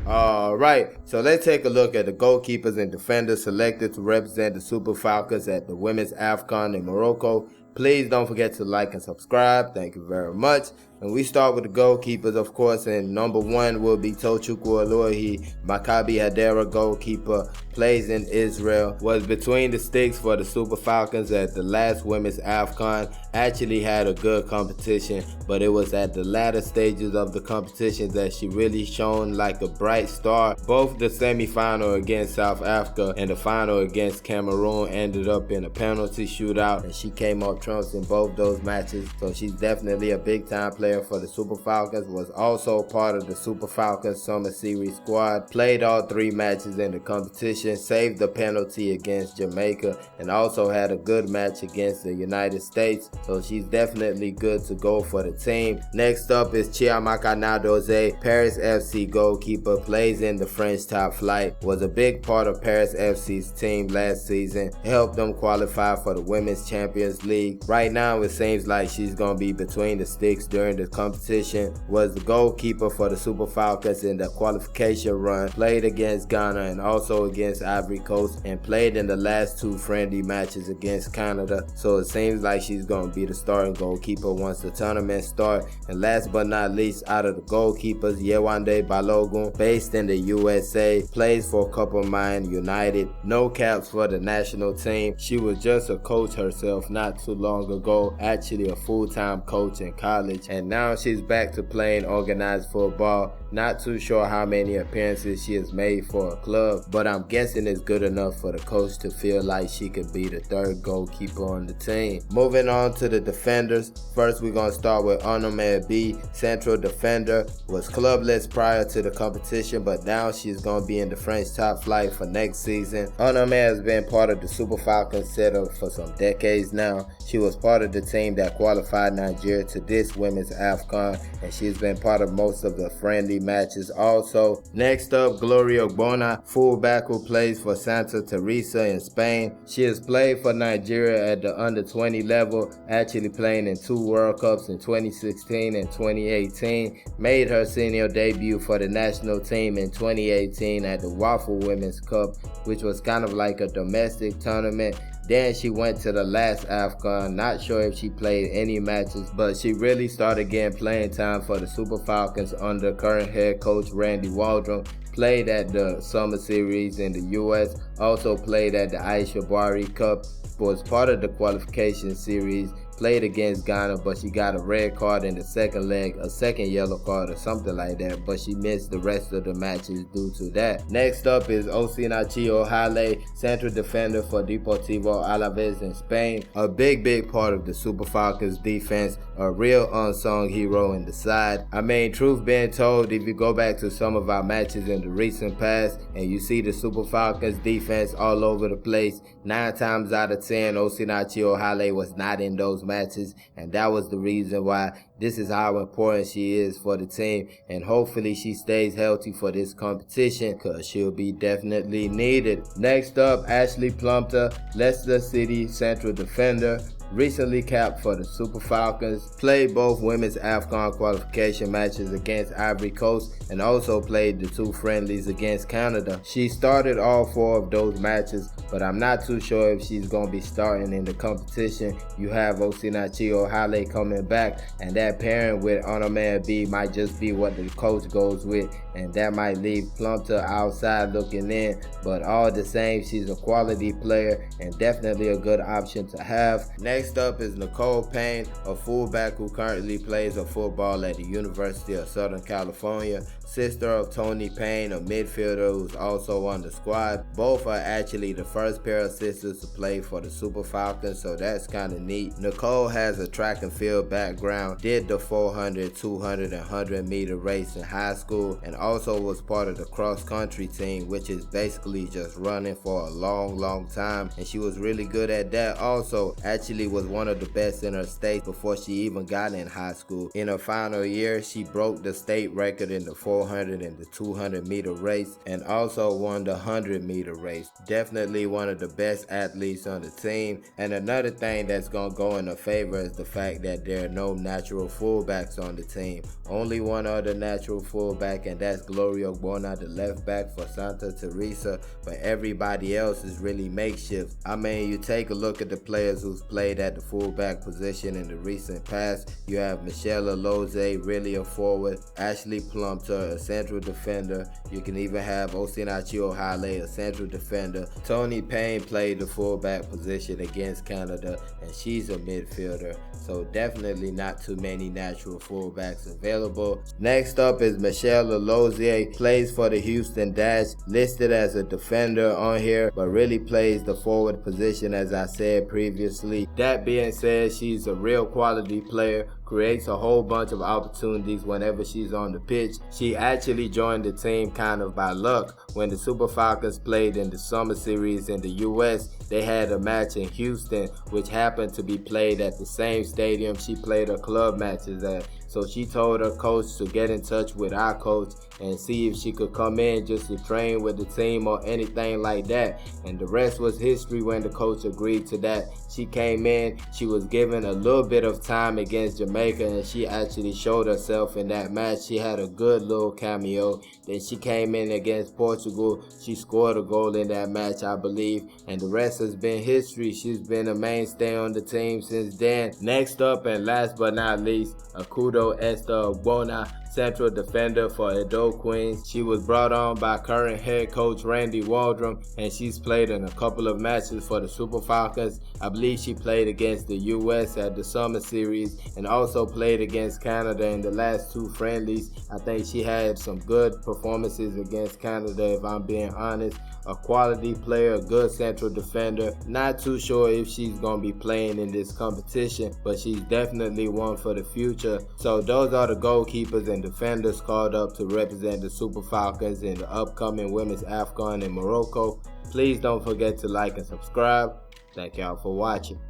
Alright, so let's take a look at the goalkeepers and defenders selected to represent the Super Falcons at the Women's AFCON in Morocco. Please don't forget to like and subscribe. Thank you very much. And we start with the goalkeepers, of course, and number 1 will be Tochukwu Oluohi, Maccabi Hadera goalkeeper, plays in Israel, was between the sticks for the Super Falcons at the last Women's AFCON, actually had a good competition, but it was at the latter stages of the competition that she really shone like a bright star. Both the semi-final against South Africa and the final against Cameroon ended up in a penalty shootout, and she came up trumps in both those matches, so she's definitely a big-time player for the Super Falcons. Was also part of the Super Falcons Summer Series squad, played all 3 matches in the competition, saved the penalty against Jamaica, and also had a good match against the United States, so she's definitely good to go for the team. Next up is Chiamaka Nadoze, Paris FC goalkeeper, plays in the French top flight, was a big part of Paris FC's team last season, helped them qualify for the Women's Champions League. Right now it seems like she's going to be between the sticks during the competition, was the goalkeeper for the Super Falcons in the qualification run, played against Ghana and also against Ivory Coast, and played in the last 2 friendly matches against Canada, so it seems like she's going to be the starting goalkeeper once the tournament starts. And last but not least, out of the goalkeepers, Yewande Balogun, based in the USA, plays for Couple Mine United, no caps for the national team. She was just a coach herself not too long ago, actually a full-time coach in college, and now she's back to playing organized football. Not too sure how many appearances she has made for a club, but I'm guessing it's good enough for the coach to feel like she could be the 3rd goalkeeper on the team. Moving on to the defenders, first we're going to start with Onome B, central defender, was clubless prior to the competition, but now she's going to be in the French top flight for next season. Onome has been part of the Super Falcons setup for some decades now. She was part of the team that qualified Nigeria to this Women's AFCON, and she's been part of most of the friendly matches also. Next up, Gloria Ogbonna, fullback who plays for Santa Teresa in Spain. She has played for Nigeria at the under 20 level, actually playing in 2 World Cups in 2016 and 2018. Made her senior debut for the national team in 2018 at the WAFCON Women's Cup, which was kind of like a domestic tournament. Then she went to the last AFCON, not sure if she played any matches, but she really started getting playing time for the Super Falcons under current head coach Randy Waldrum. Played at the Summer Series in the US, also played at the Aisha Bari Cup, was part of the qualification series, played against Ghana, but she got a red card in the second leg, a second yellow card or something like that, but she missed the rest of the matches due to that. Next up is Osinachi Ohale, central defender for Deportivo Alaves in Spain, a big part of the Super Falcons defense, a real unsung hero in the side. I mean, truth being told, if you go back to some of our matches in the recent past and you see the Super Falcons defense all over the place, 9 times out of 10 Osinachi Ohale was not in those matches, and that was the reason why. This is how important she is for the team, and hopefully she stays healthy for this competition because she'll be definitely needed. Next up, Ashley Plumpton, Leicester City central defender, recently capped for the Super Falcons, played both Women's AFCON qualification matches against Ivory Coast and also played the 2 friendlies against Canada. She started all 4 of those matches, but I'm not too sure if she's going to be starting in the competition. You have Osinachi Ohale coming back, and that pairing with Onome B might just be what the coach goes with, and that might leave Plumpton outside looking in, but all the same, she's a quality player and definitely a good option to have. Next up is Nicole Payne, a fullback who currently plays football at the University of Southern California. Sister of Tony Payne, a midfielder who's also on the squad. Both are actually the first pair of sisters to play for the Super Falcons, so that's kind of neat. Nicole has a track and field background, did the 400, 200, and 100 meter race in high school, and also was part of the cross country team, which is basically just running for a long time, and she was really good at that. Also, actually was one of the best in her state before she even got in high school. In her final year, she broke the state record in the 400 and the 200 meter race, and also won the 100 meter race. Definitely one of the best athletes on the team. And another thing that's going to go in her favor is the fact that there are no natural fullbacks on the team. Only one other natural fullback, and that's Gloria Ogbonna, the left back for Santa Teresa, but everybody else is really makeshift. I mean, you take a look at the players who's played at the fullback position in the recent past. You have Michelle Alozie, really a forward, Ashley Plumpton, a central defender. You can even have Osinachi Ohale, a central defender. Toni Payne played the fullback position against Canada, and she's a midfielder. So definitely not too many natural fullbacks available. Next up is Michelle Alozie, plays for the Houston Dash, listed as a defender on here, but really plays the forward position as I said previously. That being said, she's a real quality player, creates a whole bunch of opportunities whenever she's on the pitch. She actually joined the team kind of by luck. When the Super Falcons played in the summer series in the US, they had a match in Houston, which happened to be played at the same stadium she played her club matches at. So she told her coach to get in touch with our coach and see if she could come in just to train with the team or anything like that. And the rest was history when the coach agreed to that. She came in, she was given a little bit of time against Jamaica, and she actually showed herself in that match. She had a good little cameo. Then she came in against Portugal. She scored a goal in that match, I believe, and the rest has been history. She's been a mainstay on the team since then. Next up, and last but not least, Akudo Esther Ogbonna, central defender for Edo Queens. She was brought on by current head coach Randy Waldrum, and she's played in a couple of matches for the Super Falcons. I believe she played against the US at the summer series and also played against Canada in the last two friendlies. I think she had some good performances against Canada, if I'm being honest. A quality player, a good central defender. Not too sure if she's going to be playing in this competition, but she's definitely one for the future. So those are the goalkeepers and defenders called up to represent the Super Falcons in the upcoming women's AFCON in Morocco. Please don't forget to like and subscribe. Thank y'all for watching.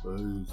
Peace.